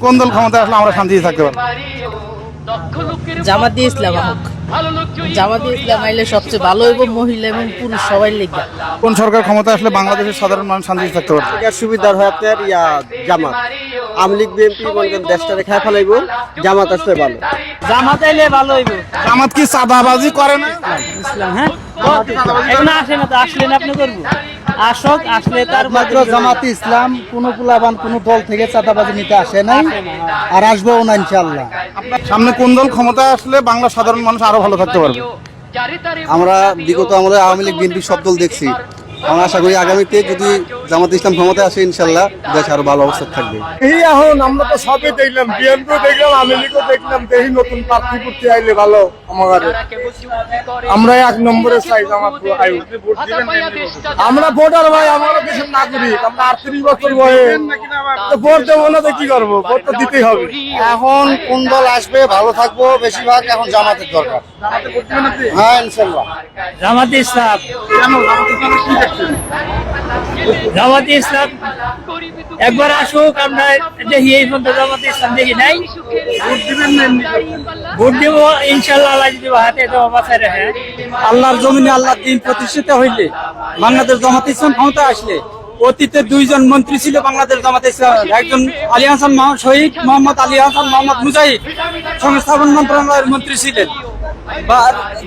কোন দল ক্ষমতায় আসলে আমরা শান্তিতে থাকতে পারবো? জামাতে ইসলাম হোক। জামাতে ইসলাম আইলে সবচেয়ে ভালো হইব, মহিলা এবং পুরুষ সবাই লেগে। কোন সরকার ক্ষমতায় আসলে বাংলাদেশের সাধারণ মানুষ শান্তিতে থাকতে পারবে? সুবিধার হয় আপনার জামাত। আওয়ামী লীগ বিএনপি মনে করেন দেশটা রেখা ফেলাইব, জামাত আসলে ভালো। জামাত আইলে ভালো হইব। জামাত কি চাঁদাবাজি করে না? ইসলাম, হ্যাঁ এখন আসে না, তো আসলেন আপনি করবো, আসক, আসলে তার মাত্র জামাতে ইসলাম কোন কুলাবান কোন দল থেকে চাঁদাবাজি নিতে আসে নাই, আর আসবেও না ইনশাআল্লাহ। সামনে কোন দল ক্ষমতায় আসলে বাংলা সাধারণ মানুষ আরো ভালো থাকতে পারবে? আমরা বিগত আমাদের আওয়ামী লীগ বিএনপি সব দল দেখছি। আমরা আশা করি আগামীতে যদি জামাত ইসলাম ক্ষমতায় আসে ইনশাল্লাহ দেশ আরো ভালো অবস্থা থাকবে। এই এখন আমরা তো সবই দেখলাম, বিএনপিও দেখলাম, আওয়ামী লীগও দেখলাম, দেখি নতুন প্রার্থী করতে আইলে ভালো আমাদের। আমরা 1 নম্বরে চাই জামাত আইব। আমরা ভোটার ভাই, আমরা দেশের নাগরিক, আমরা 38 বছর বয়স, ভোট দেবো না তো কি করবো? ভোট তো দিতেই হবে। এখন কোন দল আসবে ভালো থাকবো? বেশিরভাগ এখন জামাতের দরকার। হ্যাঁ ইনশাল্লাহ। জামাতে ইসলাম, জামাতে ইসলাম একবার আসুক, আমরা দেখি। এই পর্যন্ত জামাতে ইসলাম দেখি নাই। ভোট দিব ইনশাল্লাহ, আল্লাহ যদি হাতে বাঁচায় রাখে। আল্লাহর জমিনে আল্লাহর দিন প্রতিষ্ঠিত হইলে, বাংলাদেশ জামাতে ইসলাম ক্ষমতা আসলে, অতীতে 2 জন মন্ত্রী ছিল বাংলাদেশ জামাতে ইসলাম। একজন আলী হাসান শহীদ মোহাম্মদ আলী হাসান মোহাম্মদ মুজাহিদ সংস্থাপন মন্ত্রণালয়ের মন্ত্রী ছিলেন। বা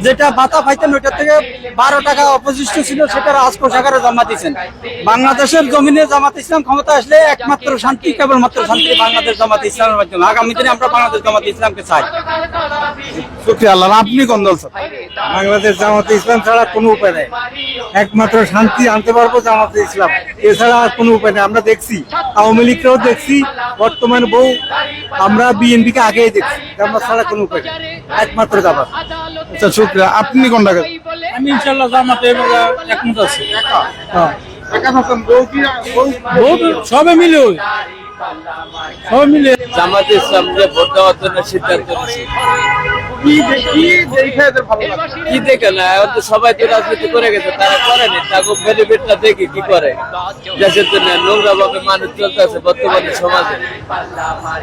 যেটা ভাতা পাইতেন ওইটা থেকে 12 টাকা অপশিষ্ট ছিল, সেটা রাজকোষাগারে জমা দিয়েছেন। বাংলাদেশের জমিনে জামাত ইসলাম ক্ষমতা আসলে একমাত্র শান্তি, কেবলমাত্র শান্তি বাংলাদেশ জামাত ইসলামের মাধ্যমে। আগামী দিনে আমরা বাংলাদেশ জামাত ইসলামকে চাই। শুকরিয়া আল্লাহ। আপনি কোন দল স্যার? বাংলাদেশ জামাতে ইসলাম ছাড়া কোনো উপায় নেই, একমাত্র শান্তি আনতে পারবো জামাতে ইসলাম, এছাড়া আর কোনো উপায় নেই। আমরা দেখছি, আওয়ামী লীগকেও দেখছি, বর্তমান আমরা বিএনপি কে আগেই দেখছি। আমরা ছাড়া কোনো উপায় নেই, একমাত্র জামাত। আচ্ছা শুকরিয়া। আপনি কোনটা? আমি ইনশাল্লাহ জামাতে একমত আছি। সবে মিলে জামাতে ইসলাম যে ভোট দেওয়ার জন্য সিদ্ধান্ত নিয়েছে। কি দেখে না, এখন তো সবাই তো রাজনীতি করে গেছে, তারা করেনি। তাকে বেনিফিটটা দেখে কি করে, দেশের জন্য নোংরা ভাবে মানুষ চলতেছে বর্তমানে সমাজে।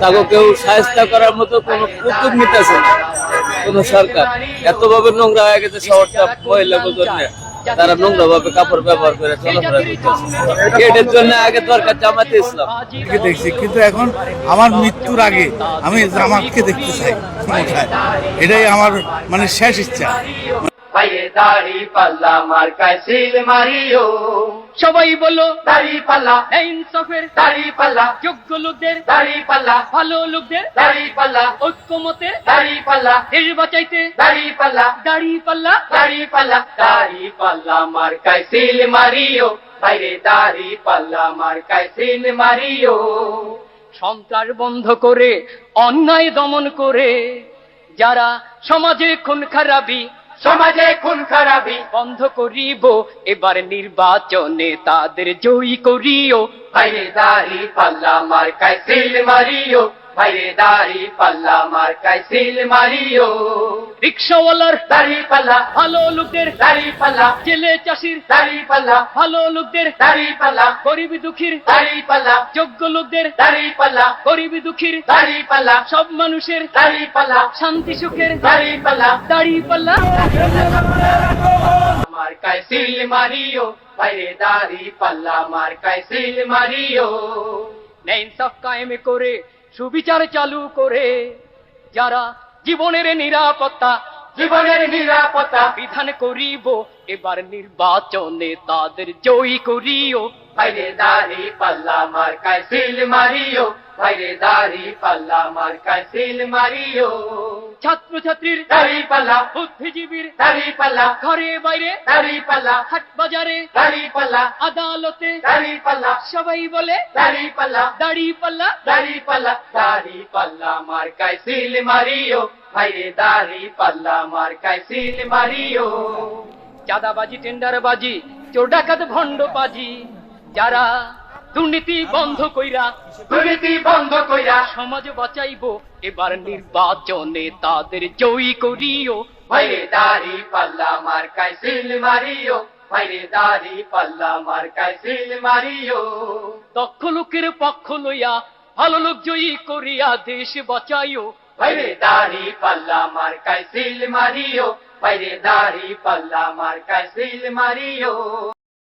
তাকে কেউ সাহায্য করার মতো কোন উদ্যোগ নিতেছে না কোন সরকার। এত ভাবে নোংরা হয়ে গেছে শহরটা মহিলাদের জন্য, তারা নোংরা ভাবে কাপড় ব্যবহার করে চলাফেরা করতেছে। এটার জন্য আগে দরকার জামাতে ইসলাম। দেখছি, কিন্তু এখন আমার মৃত্যুর আগে আমি জামাতকে দেখতে চাই ক্ষমতায়। এটাই আমার মানে শেষ ইচ্ছা। দাড়ি পাল্লা মার্কায় সিল মারিও, সবাই বলো দাড়ি পাল্লা, ইনসাফের দাড়ি পাল্লা, যোগ্য লোকদের দাড়ি পাল্লা, ভালো লোকদের দাড়ি পাল্লা, ঐক্যমতের দাড়ি পাল্লা, দেশ বাঁচাইতে দাড়ি পাল্লা, দাড়ি পাল্লা, দাড়ি পাল্লা, দাড়ি পাল্লা মার্কায় সিল মারিও, বাইরে দাড়ি পাল্লা মার্কায় সিল মারিও। সন্ত্রাস বন্ধ করে, অন্যায় দমন করে, যারা সমাজে খুন খারাপি, সমাজে খুন খারাপি বন্ধ করিব, এবার নির্বাচনে তাদের জয়ী করিও। বাইরে দাড়ি পাল্লা মার্কায় সিল মারিও, বাইরে দাড়ি পাল্লা মার্কায় সিল মারিও। রিক্সাওয়ালার দাড়ি পাল্লা, ভালো লোকদের দাড়ি পাল্লা, জেলে চাষির দাড়ি পাল্লা, ভালো লোকদের দাড়ি পাল্লা, গরিব দুঃখীর দাড়ি পাল্লা, যোগ্য লোকদের দাড়ি পাল্লা, গরিব দুঃখীর দাড়ি পাল্লা, সব মানুষের দাড়ি পাল্লা, শান্তি সুখের দাড়ি পাল্লা, দাড়ি পাল্লা মার্কায় সিল মারিও, বাইরে দাড়ি পাল্লা মার্কায় সিল মারিও। ইনসাফ কায়েম করে, সুবিচার চালু করে, যারা জীবনের নিরাপত্তা, জীবনের নিরাপত্তা বিধান করিব, এবার নির্বাচনে তাদের জয়ী করিও। বাইরে দাড়ি পাল্লা মার্কায় সিল মারিও, বাইরে দাড়ি পাল্লা মার্কায় সিল মারিও। ছাত্র ছাত্রীর দাড়ি পাল্লা, বুদ্ধিজীবীর দাড়ি পাল্লা, ঘরে বাইরে দাড়ি পাল্লা, হাট বাজারে দাড়ি পাল্লা, আদালতে দাড়ি পাল্লা, সবাই বলে দাড়ি পাল্লা, দাড়ি পাল্লা, দাড়ি পাল্লা, দাড়ি পাল্লা মার্কায় সিল মারিও, বাইরে দাড়ি পাল্লা মার্কায় সিল মারিও। চাঁদাবাজি, টেন্ডারবাজি, চোর ডাকাত ভণ্ডবাজি, যারা দুর্নীতি বন্ধ কইরা, দুর্নীতি বন্ধ কইরা সমাজ বাঁচাইবো, এবার নির্বাচনে তাদের জয়ী করিও। বাইরে দাড়ি পাল্লা মার্কায় সিল মারিও, বাইরে দাড়ি পাল্লা মার্কায় সিল মারিও। দক্ষ লোকের পক্ষ লইয়া ভালো লোক জয়ী করিয়া দেশ বাঁচাইও বাইরে দাড়ি পাল্লা মার্কায় সিল মারিও বাইরে দাড়ি পাল্লা মার্কায় সিল মারিও